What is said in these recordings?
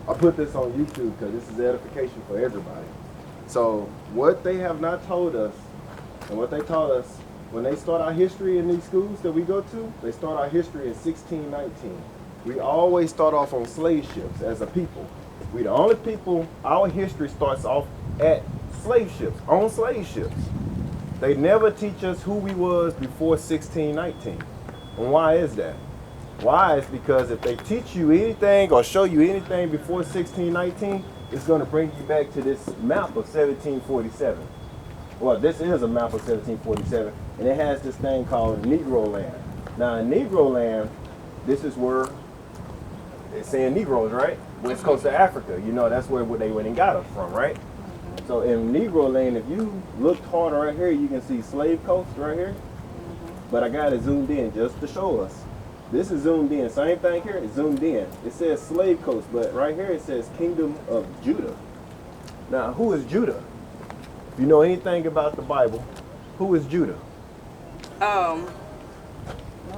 I put this on YouTube because this is edification for everybody. So what they have not told us, and what they taught us, when they start our history in these schools that we go to, they start our history in 1619. We always start off on slave ships as a people. We the only people, our history starts off at slave ships, on slave ships. They never teach us who we was before 1619. And why is that? Why is because if they teach you anything or show you anything before 1619, it's going to bring you back to this map of 1747. Well, this is a map of 1747, and it has this thing called Negro land. Now, in Negro land, this is where they're saying Negroes, right? West coast of Africa. You know, that's where they went and got us from, right? So in Negro land, if you looked harder right here, you can see Slave Coast right here. But I got it zoomed in just to show us. This is zoomed in. Same thing here, it's zoomed in. It says Slave Coast, but right here it says Kingdom of Judah. Now, who is Judah? If you know anything about the Bible, who is Judah?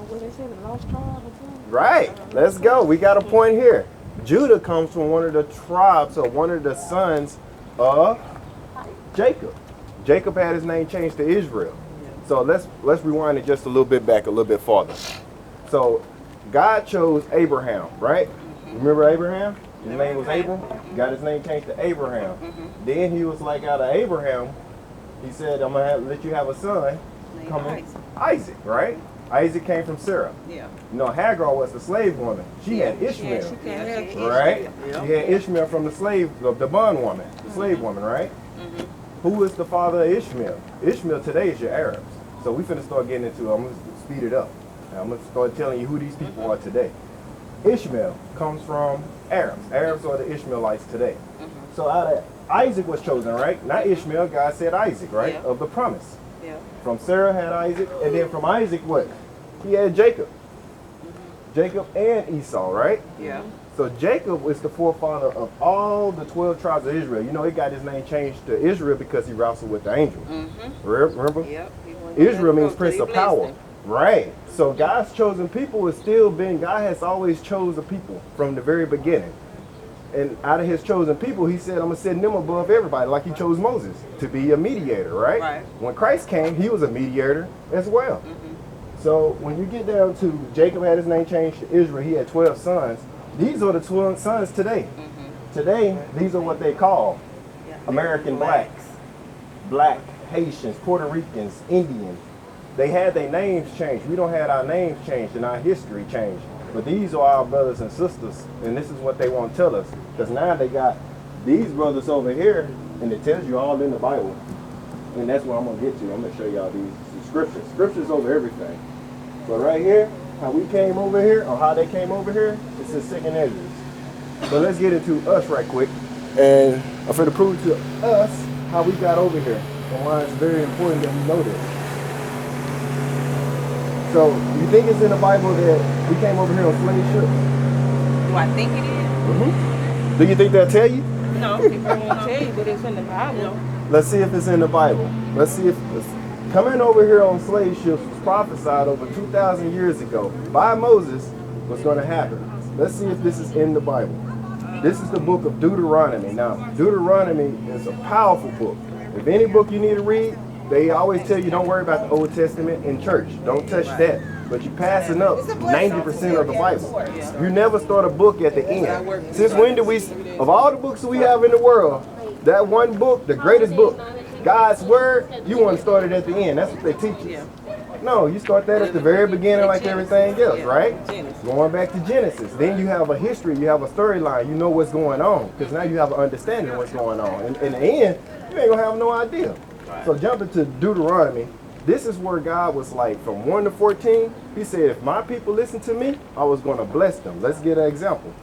What they say, the lost tribe or something? Right. Let's go. We got a point here. Judah comes from one of the tribes or one of the sons of Jacob. Jacob had his name changed to Israel. So let's rewind it just a little bit back, a little bit farther. So God chose Abraham, right? Remember Abraham? His name was Abram. Got his name changed to Abraham. Then he was like, out of Abraham, he said, I'm going to let you have a son. Isaac, right? Isaac came from Sarah. Yeah. You know, Hagar was the slave woman. She had Ishmael, She can't have kids. right? She had Ishmael from the bond woman, the slave woman, right? Who is the father of Ishmael? Ishmael today is your Arabs. So we finna start getting into it. I'm gonna speed it up. Now, I'm gonna start telling you who these people are today. Ishmael comes from Arabs. Arabs are the Ishmaelites today. So out of Isaac was chosen, right? Not Ishmael. God said Isaac, right? Of the promise. Yeah. From Sarah had Isaac, and then from Isaac, what? He had Jacob. Jacob and Esau, right? Yeah. So Jacob is the forefather of all the 12 tribes of Israel. You know, he got his name changed to Israel because he wrestled with the angel. Remember? Yep. Israel means prince of power. Right. So God's chosen people has still been, God has always chosen people from the very beginning. And out of his chosen people, he said, I'm going to send them above everybody, like he chose Moses to be a mediator, right? When Christ came, he was a mediator as well. So when you get down to Jacob had his name changed to Israel, he had 12 sons. These are the 12 sons today. Today, these are what they call American blacks, black, Haitians, Puerto Ricans, Indians. They had their names changed. We don't have our names changed and our history changed. But these are our brothers and sisters, and this is what they want to tell us. Because now they got these brothers over here, and it tells you all in the Bible. And that's what I'm going to get to. I'm going to show y'all these scriptures. Scriptures over everything. But right here, how we came over here, or how they came over here, it's in 2nd Ezra. So let's get into us right quick. And I'm going to prove to us how we got over here, and why it's very important that we know this. So, you think it's in the Bible that we came over here on slave ships? Do I think it is? Do you think they'll tell you? No, people won't tell you, but it's in the Bible. Let's see if it's in the Bible. Let's see if coming over here on slave ships was prophesied over 2,000 years ago by Moses was going to happen. Let's see if this is in the Bible. This is the book of Deuteronomy. Now, Deuteronomy is a powerful book. If any book you need to read, they always tell you don't worry about the Old Testament in church. Don't touch that. But you're passing up 90% of the Bible. You never start a book at the end. Since when did we, of all the books that we have in the world, that one book, the greatest book, God's Word, you want to start it at the end. That's what they teach us. No, you start that at the very beginning like everything else, right? Going back to Genesis. Then you have a history, you have a storyline, you know what's going on. Because now you have an understanding of what's going on. And in the end, you ain't going to have no idea. So jumping to Deuteronomy, this is where God was like, from 1 to 14, he said, if my people listen to me, I was going to bless them. Let's get an example.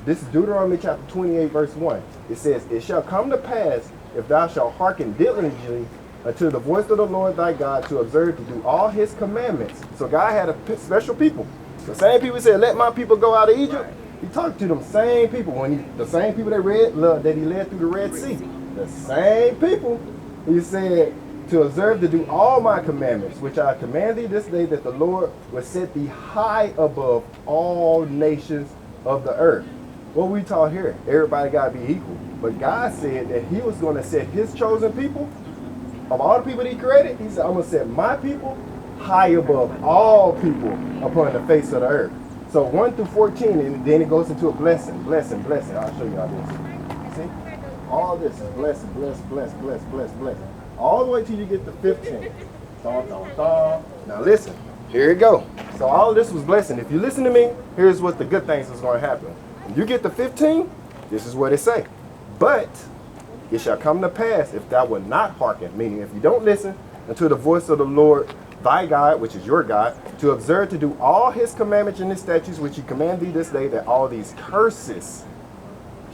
This is Deuteronomy chapter 28, verse 1. It says, it shall come to pass, if thou shalt hearken diligently unto the voice of the Lord thy God, to observe to do all his commandments. So God had a special people. The same people said, let my people go out of Egypt. He talked to them same people. The same people that he led through the Red Sea. The same people. He said, to observe to do all my commandments, which I command thee this day, that the Lord will set thee high above all nations of the earth. what we taught here, everybody got to be equal. But God said that he was going to set his chosen people, of all the people that he created, he said, I'm going to set my people high above all people upon the face of the earth. So 1 through 14, and then it goes into a blessing, blessing, blessing. I'll show you how this. See? All this is blessing, bless. All the way till you get to 15. Now listen, here you go. So all of this was blessing. If you listen to me, here's what the good things is going to happen. When you get to 15, this is what it say. But it shall come to pass if thou wilt not hearken, meaning if you don't listen unto the voice of the Lord thy God, which is your God, to observe to do all his commandments and his statutes which he command thee this day, that all these curses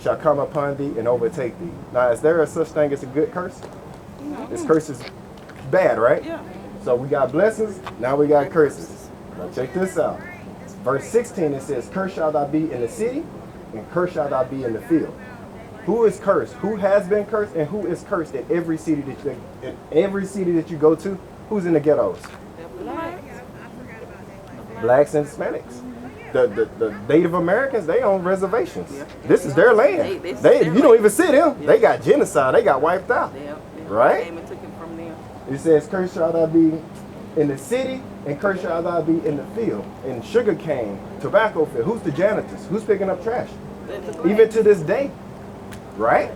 shall come upon thee and overtake thee. Now, is there a such thing as a good curse? This curse is bad, right? Yeah. So we got blessings, now we got curses. Now check this out. Verse 16, it says, cursed shall thou be in the city, and cursed shall thou be in the field. Who is cursed? Who has been cursed, and who is cursed in every city that you go to? Who's in the ghettos? Blacks and Hispanics. The Native Americans, they own reservations. Yeah. This is their land. You don't even see them. Yeah. They got genocide. They got wiped out. Yeah. Right? Came and took it from them. It says, cursed shall thou be in the city, and cursed shall thou be in the field, in sugar cane, tobacco field. Who's the janitors? Who's picking up trash? Even to this day. Right?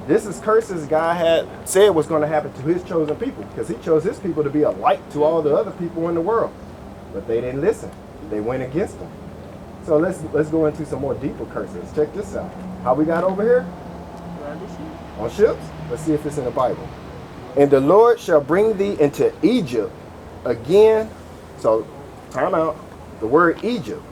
This is curses God had said was going to happen to his chosen people, because he chose his people to be a light to all the other people in the world. But they didn't listen. They went against them. So let's go into some more deeper curses. Check this out. How we got over here? On ships? Let's see if it's in the Bible. And the Lord shall bring thee into Egypt again. So, time out. The word Egypt.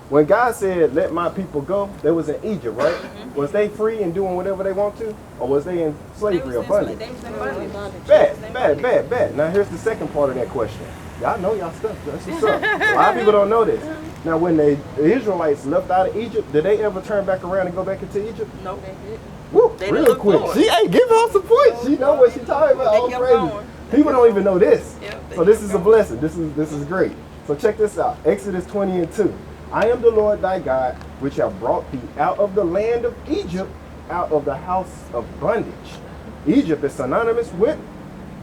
When God said, let my people go, they was in Egypt, right? Mm-hmm. Was they free and doing whatever they want to? Or was they in slavery or bondage? They was in bondage. Bad. Now here's the second part of that question. Y'all know y'all stuff. That's what's up. A lot of people don't know this. Now when the Israelites left out of Egypt, did they ever turn back around and go back into Egypt? No, they didn't. Woo, They real look quick. forward. She ain't giving her some points. She know what she talking about. They All kept crazy. going. People don't even know this. Yep, So this is a blessing. This is great. So check this out. Exodus 20:2. I am the Lord thy God, which have brought thee out of the land of Egypt, out of the house of bondage. Egypt is synonymous with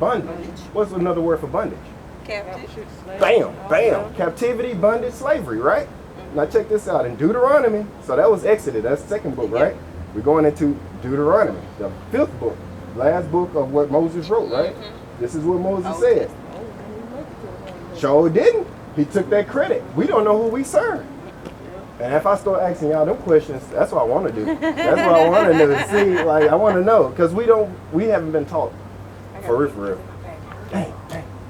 bondage. What's another word for bondage? Captive. Bam. Captivity, bondage, slavery, right? Now check this out. In Deuteronomy, so that was Exodus, that's the second book, right? We're going into Deuteronomy, the fifth book, last book of what Moses wrote, right? This is what Moses said. Sure didn't. He took that credit. We don't know who we serve. And if I start asking y'all them questions, that's what I want to do. That's what I want to do. See, like, I want to know, because we haven't been taught. For real. Dang.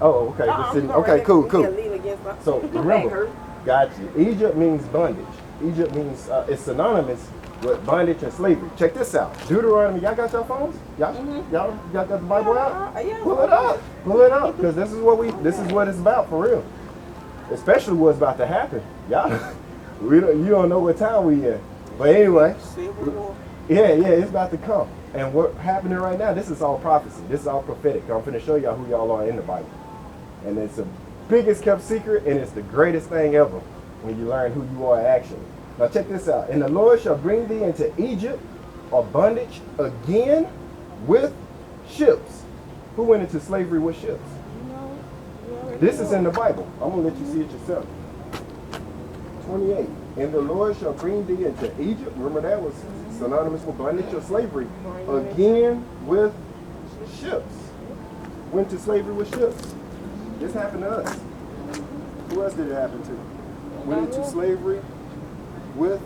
Oh, okay. Okay, cool. So remember, got you. Egypt means bondage. Egypt means it's synonymous with bondage and slavery. Check this out. Deuteronomy. Y'all got your phones? Y'all got the Bible out? Pull it up, because this is what it's about for real. Especially what's about to happen. Y'all, you don't know what time we in. But anyway, yeah, it's about to come. And what's happening right now, this is all prophecy. This is all prophetic. I'm finna show y'all who y'all are in the Bible. And it's the biggest kept secret, and it's the greatest thing ever when you learn who you are actually. Now check this out. And the Lord shall bring thee into Egypt or bondage again with ships. Who went into slavery with ships? This is in the Bible. I'm going to let you see it yourself. 28. And the Lord shall bring thee into Egypt. Remember that was synonymous with bondage or slavery. Again with ships. Went to slavery with ships. This happened to us. Who else did it happen to? Went into slavery with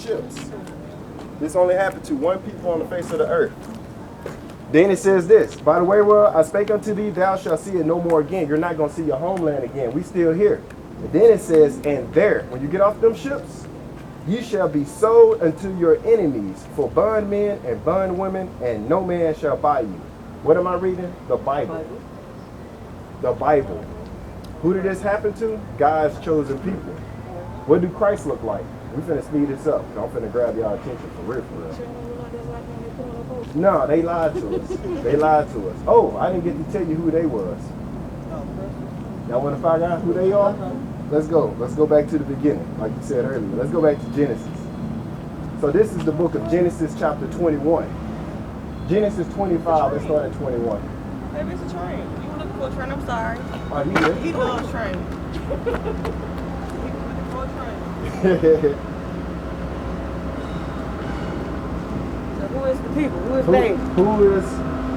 ships. This only happened to one people on the face of the earth. Then it says this, by the way, I spake unto thee, thou shalt see it no more again. You're not going to see your homeland again. We still here. And then it says, and there, when you get off them ships, ye shall be sold unto your enemies for bondmen and bondwomen, and no man shall buy you. What am I reading? The Bible. The Bible. Who did this happen to? God's chosen people. What do Christ look like? We finna speed this up. I'm finna grab y'all attention for real. No, they lied to us. Oh, I didn't get to tell you who they was. Y'all want to find out who they are? Let's go. Let's go back to the beginning, like you said earlier. Let's go back to Genesis. So this is the book of Genesis chapter 21. Genesis 25, let's start at 21. Maybe it's a train. You were looking for a train, I'm sorry. Oh, he is? He loves trains. He was looking for a train. So who is the people? Who is they?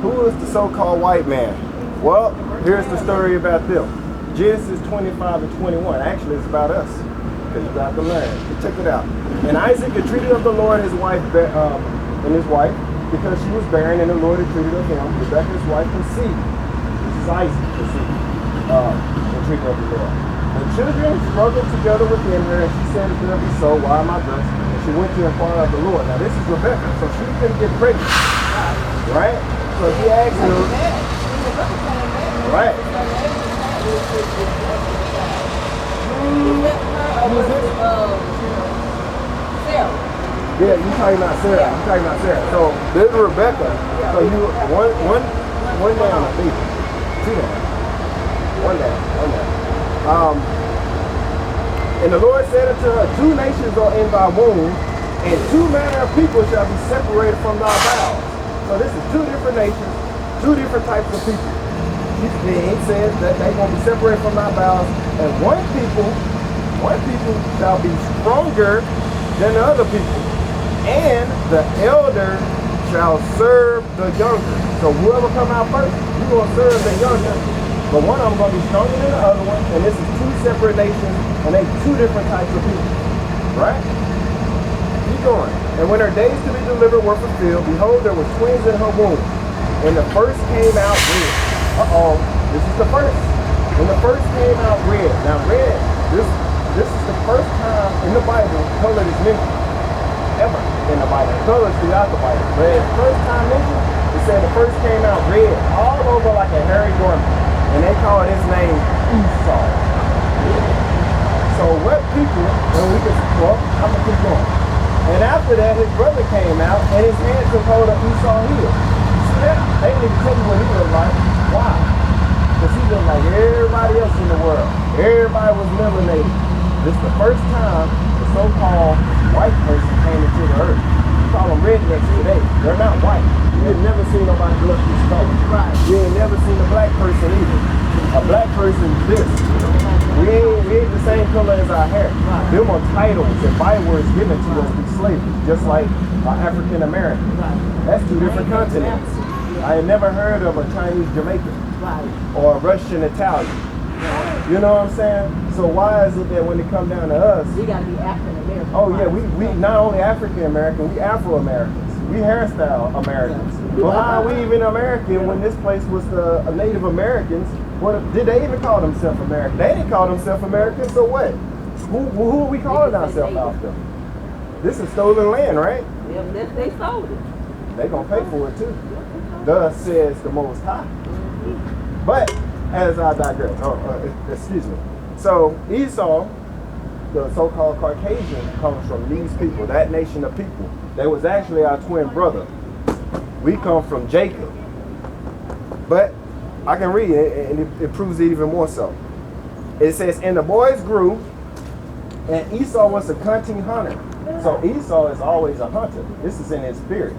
Who is the so-called white man? Well, here's the story about them. Genesis 25 and 21. Actually, it's about us. Because you got to learn. Check it out. And Isaac entreated of the Lord his wife, because she was barren, and the Lord entreated of him. Rebekah, his wife, conceived. This is Isaac conceived. Entreated of the Lord. The children struggled together within her, and she said, if there be so, why am I thus? And she went to inquire of the Lord. Now, this is Rebekah, so she couldn't get pregnant. Right? So he asked her. Right. Yeah, you talking about Sarah. You talking about Sarah. So this is Rebecca. So you one down, I think. Two down. One down. And the Lord said unto her, two nations are in thy womb, and two manner of people shall be separated from thy bowels. So this is two different nations, two different types of people. He says that they're going to be separated from thy bowels, and one people shall be stronger than the other people, and the elder shall serve the younger. So whoever come out first, you're going to serve the younger. But one of them going to be stronger than the other one, and this is two separate nations, and they two different types of people. Right? Keep going. And when her days to be delivered were fulfilled, behold, there were twins in her womb, and the first came out red. This is the first. When the first came out red. Now red, this is the first time in the Bible color is mentioned. Ever in the Bible. Colors throughout the Bible. But the first time mentioned, it said the first came out red, all over like a hairy garment. And they call his name Esau. So what people, I'm gonna keep going. And after that, his brother came out, and his hand took hold of Esau's heel. See that? They didn't even tell you what he looked like. Why? Because he looked like everybody else in the world. Everybody was melanated. This is the first time the so-called white person came into the earth. We call them rednecks today. They're not white. You ain't never seen nobody look this color. Right. You ain't never seen a black person either. A black person is this. We ain't the same color as our hair. Right. Them are titles and bywords given to us through slavery, just like African American. Right. That's two different continents. I had never heard of a Chinese Jamaican or a Russian Italian. You know what I'm saying? So why is it that when it comes down to us, we gotta be African American? Oh yeah, we not only African American, we Afro Americans. We hairstyle Americans. Well, how are we even American when this place was the Native Americans? What did they even call themselves American? They didn't call themselves American, so what? Who are we calling ourselves after? This is stolen land, right? Yeah, unless they sold it. They gonna pay for it too. Thus says the Most High. But as I digress, excuse me. So Esau, the so-called Caucasian, comes from these people, that nation of people. They was actually our twin brother. We come from Jacob. But I can read it, and it proves it even more so. It says, and the boys grew, and Esau was a hunting hunter. So Esau is always a hunter. This is in his spirit.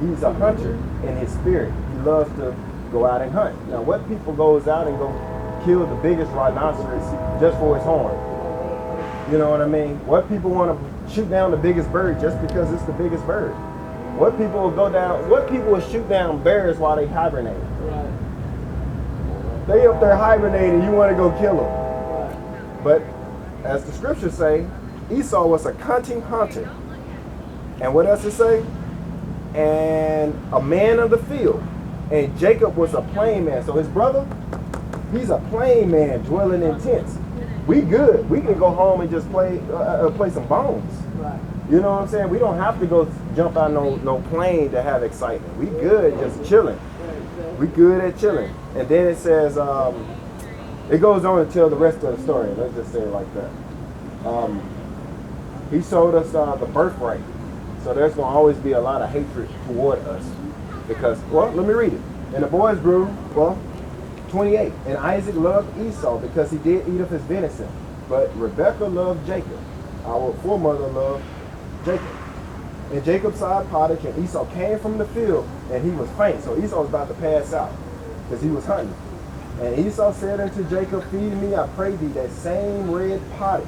He's a hunter in his spirit. He loves to go out and hunt. Now, what people goes out and go kill the biggest rhinoceros just for his horn? You know what I mean? What people want to shoot down the biggest bird just because it's the biggest bird? What people will go down? What people will shoot down bears while they hibernate? They up there hibernating. You want to go kill them? But as the scriptures say, Esau was a hunting hunter. And what else it say? And a man of the field. And Jacob was a plain man. So his brother, he's a plain man dwelling in tents. We good. We can go home and just play some bones. Right. You know what I'm saying? We don't have to go jump out no plane to have excitement. We good just chilling. We good at chilling. And then it says, it goes on to tell the rest of the story. Let's just say it like that. He showed us the birthright. So there's going to always be a lot of hatred toward us. Because, well, let me read it. And the boys grew, 28. And Isaac loved Esau because he did eat of his venison. But Rebekah loved Jacob. Our foremother loved Jacob. And Jacob saw pottage, and Esau came from the field, and he was faint. So Esau was about to pass out because he was hunting. And Esau said unto Jacob, feed me, I pray thee, that same red pottage,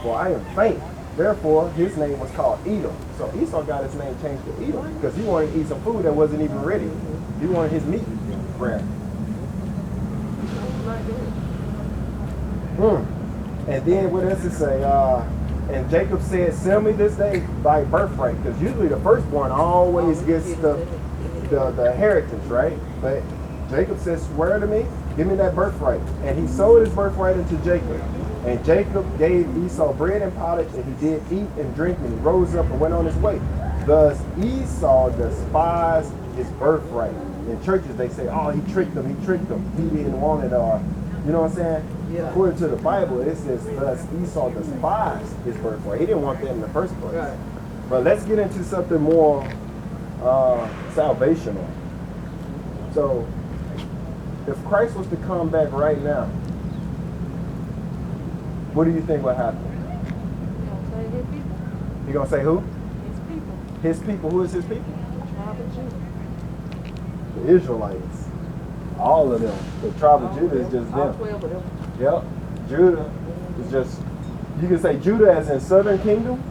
for I am faint. Therefore, his name was called Edom. So Esau got his name changed to Edom because he wanted to eat some food that wasn't even ready. He wanted his meat rare. And then what else it say? And Jacob said, sell me this day thy birthright. Because usually the firstborn always gets the inheritance, right? But Jacob said, swear to me, give me that birthright. And he sold his birthright unto Jacob. And Jacob gave Esau bread and pottage, and he did eat and drink, and he rose up and went on his way. Thus Esau despised his birthright. In churches they say, oh, he tricked him, he didn't want it, or you know what I'm saying? Yeah. According to the Bible, it says, thus Esau despised his birthright. He didn't want that in the first place. Right. But let's get into something more salvational. So, if Christ was to come back right now, what do you think would happen? He gonna say who? His people. His people. Who is his people? The tribe of Judah. The Israelites. All of them. The tribe of Judah is just them. All 12 of them. Yep. Judah is just, you can say Judah as in southern kingdom,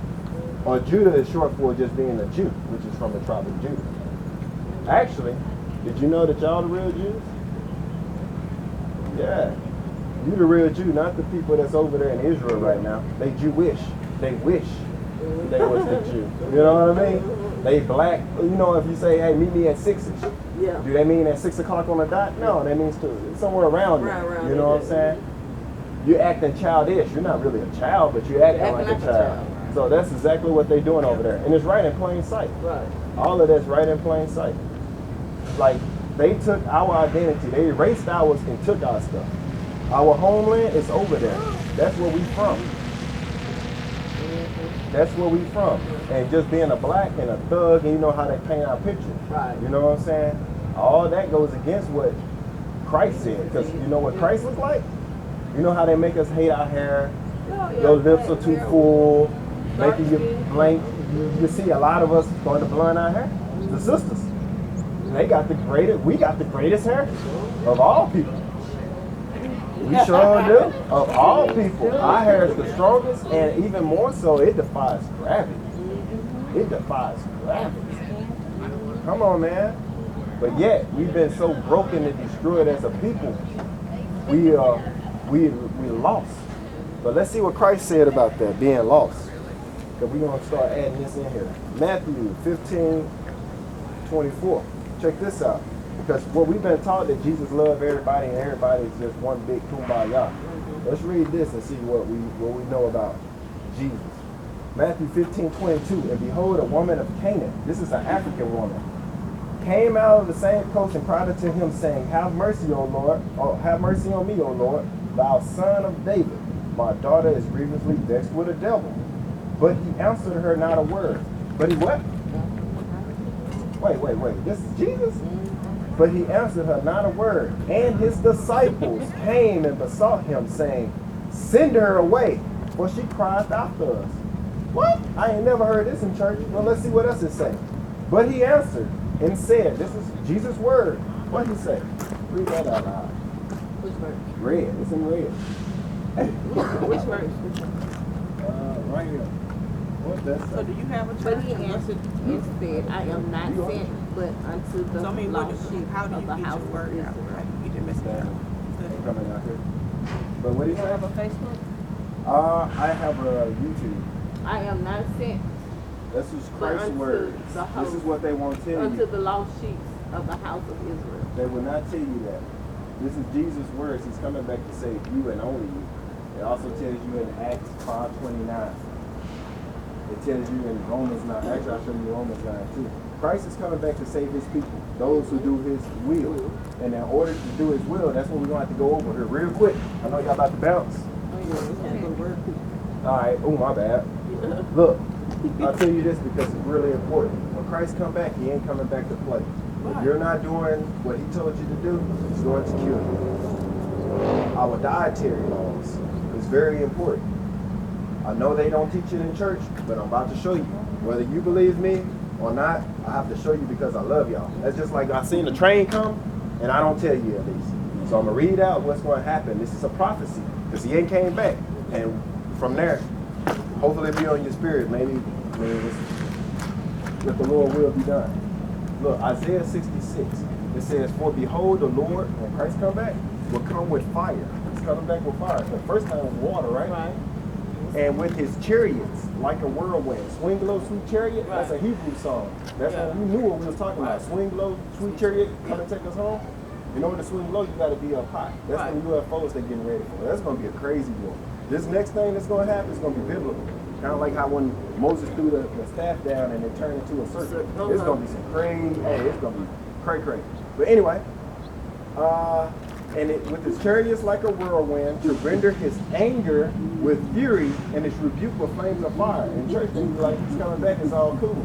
or Judah is short for just being a Jew, which is from the tribe of Judah. Actually, did you know that y'all the real Jews? Yeah. You the real Jew, not the people that's over there in Israel right now. They Jewish. They wish they was the Jew. You know what I mean? They black. You know, if you say, hey, meet me at 6-ish. Yeah. Do they mean at 6 o'clock on the dot? No, that means somewhere around there. You know what I'm saying? You're acting childish. You're not really a child, but you're acting like a child. So that's exactly what they're doing over there. And it's right in plain sight. Right. All of that's right in plain sight. Like, they took our identity. They erased ours and took our stuff. Our homeland is over there. That's where we from. That's where we from. And just being a black and a thug, and you know how they paint our picture. Right. You know what I'm saying? All that goes against what Christ said. Because you know what Christ was like? You know how they make us hate our hair? Your lips are too full, making you blank. You see a lot of us going to blonde our hair. The sisters. They got the greatest, we got the greatest hair of all people. We sure do. Of all people, our hair is the strongest, and even more so, it defies gravity. It defies gravity. Come on, man. But yet, we've been so broken and destroyed as a people. We lost. But let's see what Christ said about that, being lost. Because we're going to start adding this in here. Matthew 15:24. Check this out. Because what we've been taught that Jesus loved everybody and everybody is just one big kumbaya. Let's read this and see what we know about Jesus. Matthew 15:22. And behold, a woman of Canaan, this is an African woman, came out of the same coast and cried unto him, saying, have mercy, O Lord, or have mercy on me, O Lord, thou son of David. My daughter is grievously vexed with a devil. But he answered her not a word. But he what? Wait. This is Jesus? But he answered her not a word. And his disciples came and besought him, saying, send her away, for she cries after us. What? I ain't never heard this in church. Well, let's see what else it says. But he answered and said, this is Jesus' word. What did he say? Read that out loud. Which verse? Red. It's in red. Which verse? Right here. What's that? So do you have a church? But he answered and said, I am not sent but unto the lost sheep of the house of Israel. You didn't miss that. Coming out here. But what do you say? have a Facebook? I have a YouTube. I am not sent. This is Christ's word. This is what they won't tell you. Unto the lost sheep of the house of Israel. They will not tell you that. This is Jesus' words. He's coming back to save you and only you. It also tells you in Acts 5:29. It tells you in Romans 9. Actually, I'll show you Romans 9 too. Christ is coming back to save his people, those who do his will. And in order to do his will, that's what we're going to have to go over here real quick. I know y'all about to bounce. All right. Oh, my bad. Look, I'll tell you this because it's really important. When Christ come back, he ain't coming back to play. If you're not doing what he told you to do, he's going to kill you. Our dietary laws is very important. I know they don't teach it in church, but I'm about to show you. Whether you believe me or not, I have to show you because I love y'all. That's just like I seen the train come, and I don't tell you at least. So I'm going to read out what's going to happen. This is a prophecy because he ain't came back. And from there, hopefully it'll be on your spirit. Maybe that the Lord will be done. Look, Isaiah 66. It says, for behold, the Lord, when Christ come back, will come with fire. He's coming back with fire. The first time was water, right? Right. And with his chariots, like a whirlwind. Swing low, sweet chariot. Right. That's a Hebrew song. That's when we knew what we was talking about. Swing low, sweet chariot, come and take us home. In order to swing low, you got to be up high. That's the UFOs they're getting ready for. That's going to be a crazy one. This next thing that's going to happen is going to be biblical. Kind of like how when Moses threw the staff down and it turned into a circle. It's going to be some crazy, hey, it's going to be cray. But anyway, and with his chariots like a whirlwind, to render his anger with fury and his rebuke with flames of fire. And church, they be like, he's coming back, it's all cool.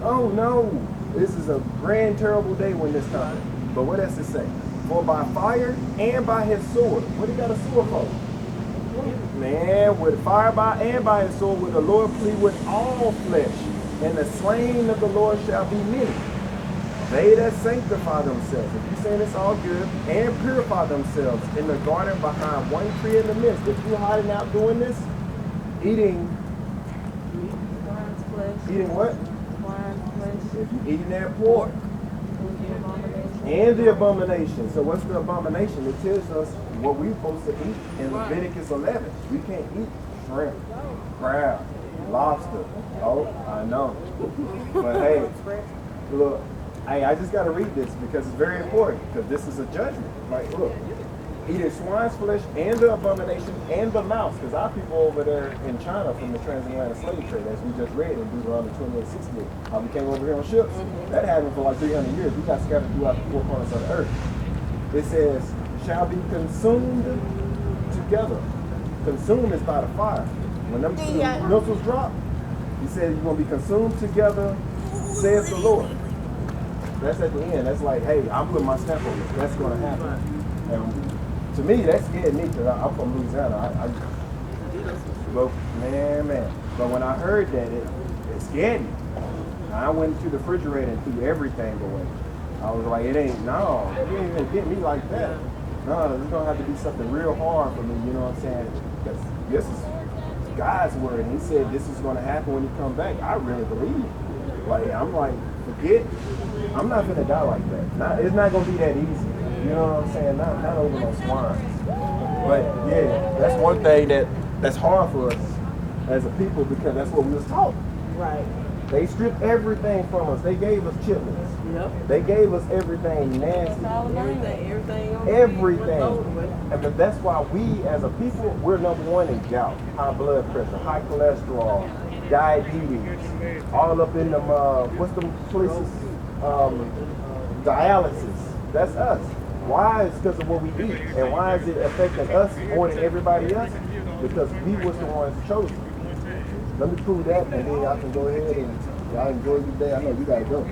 Oh no, this is a grand, terrible day when this comes. But what does it say? For by fire and by his sword. What he got a sword for? Man, with fire and by his sword will the Lord plead with all flesh, and the slain of the Lord shall be many. They that sanctify themselves, if you're saying it's all good, and purify themselves in the garden behind one tree in the midst. If you're hiding out doing this, eating what? If you're eating that pork. And the abomination. So what's the abomination? It tells us what we're supposed to eat in Leviticus 11. We can't eat shrimp, crab, lobster. Oh, I know. But hey, look, I just got to read this because it's very important, because this is a judgment. Like, look, eating swine's flesh and the abomination and the mouse, because our people over there in China from the transatlantic slave trade, as we just read in Deuteronomy 28:68, how we came over here on ships, that happened for like 300 years. We got scattered throughout the four corners of the earth. It says, shall be consumed together. Consumed is by the fire. When them missiles drop, he said you're going to be consumed together, says the Lord. That's at the end. That's like, hey, I'm putting my stamp on this. That's going to happen. And to me, that scared me because I'm from Louisiana. But man. But when I heard that, it scared me. I went to the refrigerator and threw everything away. I was like, you ain't gonna get me like that. No, it's gonna have to be something real hard for me, you know what I'm saying? Because this is God's word, and he said this is gonna happen when he come back. I really believe it. Like, I'm like, forget, I'm not gonna die like that. It's not gonna be that easy. You know what I'm saying? Not over no swines. But yeah, that's one thing that's hard for us as a people, because that's what we was taught. Right. They stripped everything from us. They gave us chitlins. Yep. They gave us everything nasty. Everything. And that's why we as a people, we're number one in gout, high blood pressure, high cholesterol, diabetes, all up in them, what's them places? Dialysis. That's us. Why? It's because of what we eat. And why is it affecting us more than everybody else? Because we was the ones chosen. Let me prove that, and then y'all can go ahead and y'all enjoy your day. I know you gotta go.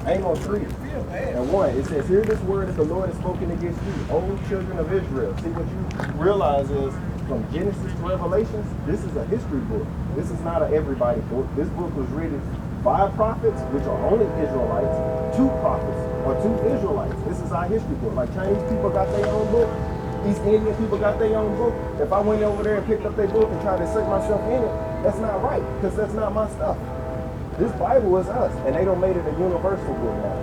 Amos 3 and 1. It says, hear this word that the Lord has spoken against you, O children of Israel. See, what you realize is, from Genesis to Revelations, this is a history book. This is not an everybody book. This book was written by prophets, which are only Israelites, to prophets, or to Israelites. This is our history book. Like Chinese people got their own book. East Indian people got their own book. If I went over there and picked up their book and tried to insert myself in it, that's not right, because that's not my stuff. This Bible is us, and they don't made it a universal book now.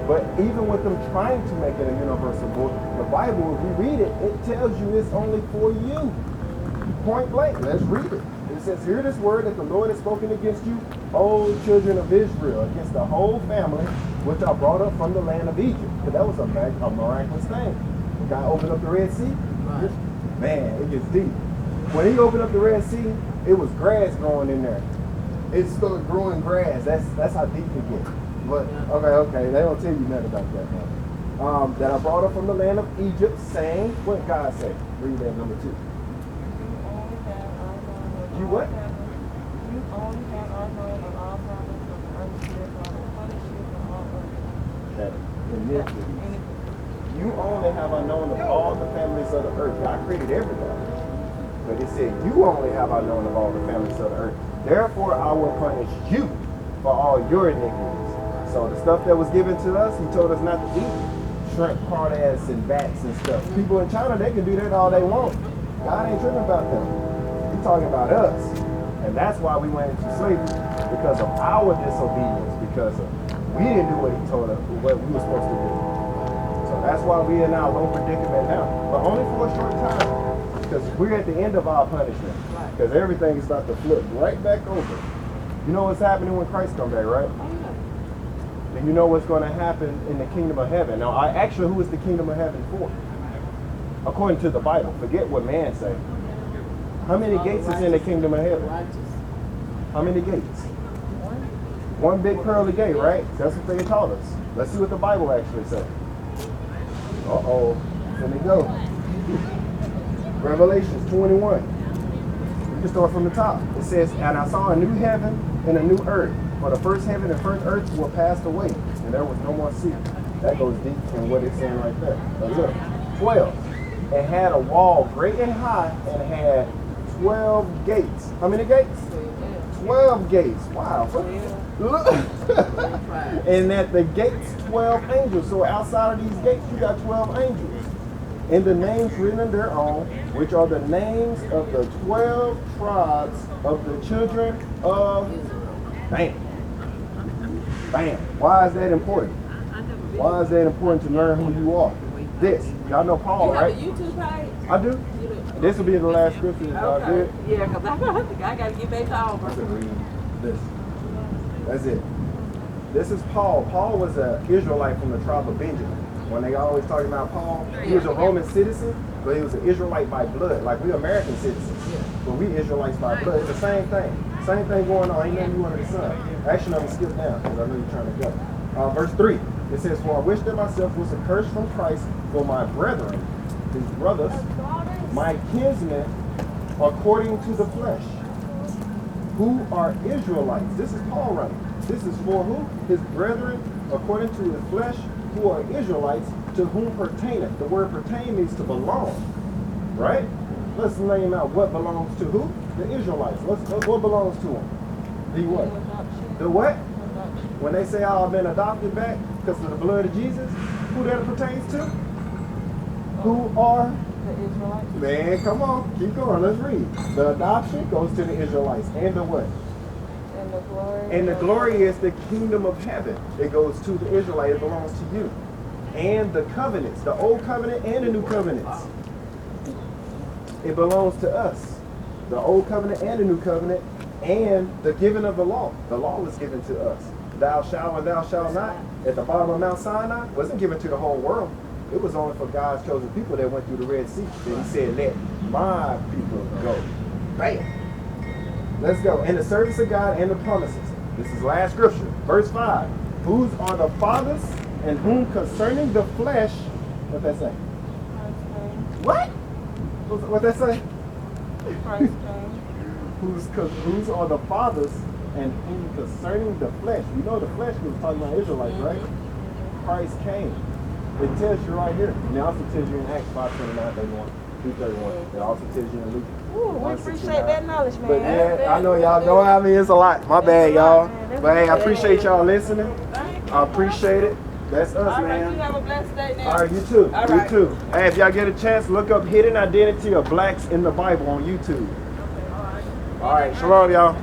But even with them trying to make it a universal book, the Bible, if we read it, it tells you it's only for you. Point blank, let's read it. It says, hear this word that the Lord has spoken against you, O children of Israel, against the whole family, which I brought up from the land of Egypt. Because that was a miraculous thing. The guy opened up the Red Sea. Right. Man, it gets deep. When he opened up the Red Sea, it was grass growing in there. It started growing grass. That's how deep it gets. But okay, they don't tell you nothing about that now. That I brought up from the land of Egypt, saying, what God said? Read that number 2. You what? You only have our known of all prophets of the understood by the punish you for all earth. You only have I known of all the families of the earth. God created everybody. But it said, you only have I known of all the families of the earth. Therefore I will punish you for all your iniquities. So the stuff that was given to us, he told us not to eat shrimp, crawdads, and bats and stuff. People in China, they can do that all they want. God ain't tripping about them. He's talking about us. And that's why we went into slavery, because of our disobedience, because we didn't do what he told us, what we were supposed to do. So that's why we are in our low predicament now, but only for a short time, because we're at the end of our punishment, because everything is about to flip right back over. You know what's happening when Christ comes back, right? And you know what's going to happen in the kingdom of heaven. Now, actually, who is the kingdom of heaven for? According to the Bible. Forget what man say. How many gates is in the kingdom of heaven? How many gates? One big pearly gate, right? That's what they taught us. Let's see what the Bible actually says. Uh-oh. Here we go. Revelations 21. You can start from the top. It says, and I saw a new heaven and a new earth. For the first heaven and first earth were passed away, and there was no more sea. That goes deep in what it's saying right there. But look, 12. It had a wall great and high, and had 12 gates. How many gates? 12 gates. Wow. Look. And at the gates, 12 angels. So outside of these gates, you got 12 angels. And the names written thereon, which are the names of the 12 tribes of the children of Bam. Bam. Why is that important? Why is that important to learn who you are? This. Y'all know Paul, right? You have a YouTube page? I do. This will be the last scripture. Y'all good? Yeah, because I got to get back to Auburn. This. That's it. This is Paul. Paul was an Israelite from the tribe of Benjamin. When they always talking about Paul, he was a Roman citizen, but he was an Israelite by blood. Like we American citizens, but we Israelites by blood. It's the same thing. Same thing going on. Ain't nothing new under the sun. Actually, let me skip down because I know you're trying to go. Verse 3. It says, for I wish that myself was accursed from Christ for my brethren, his brothers, my kinsmen, according to the flesh, who are Israelites. This is Paul writing. This is for who? His brethren, according to his flesh, who are Israelites, to whom pertaineth. The word pertain means to belong, right? Let's name out what belongs to who? The Israelites. What belongs to them? The what? The what? When they say, oh, I've been adopted back because of the blood of Jesus, who that pertains to? Who are? The Israelites. Man, come on. Keep going. Let's read. The adoption goes to the Israelites. And the what? And the glory. And the glory is the kingdom of heaven. It goes to the Israelite. It belongs to you. And the covenants, the old covenant and the new covenants. It belongs to us. The old covenant and the new covenant and the giving of the law. The law was given to us. Thou shalt and thou shalt not. At the bottom of Mount Sinai wasn't given to the whole world. It was only for God's chosen people that went through the Red Sea. Then he said, let my people go. Bam. Let's go. And the service of God and the promises. This is last scripture. Verse 5. Whose are the fathers and whom concerning the flesh, what that say? What? What that say? Christ Whose are the fathers and whom concerning the flesh. You know the flesh was talking about Israelites, right? Christ came. It tells you right here. And it also tells you in Acts 5:29, 31, 2:31. It also tells you in Luke. Ooh, we appreciate that knowledge, man. But yeah, I know y'all know how I mean it's a lot. My bad, y'all. But hey, I appreciate y'all listening. I appreciate it. That's us, All right, man. you have a blessed day now. All right, you too. All You right. too. Hey, if y'all get a chance, look up Hidden Identity of Blacks in the Bible on YouTube. All right, shalom, y'all.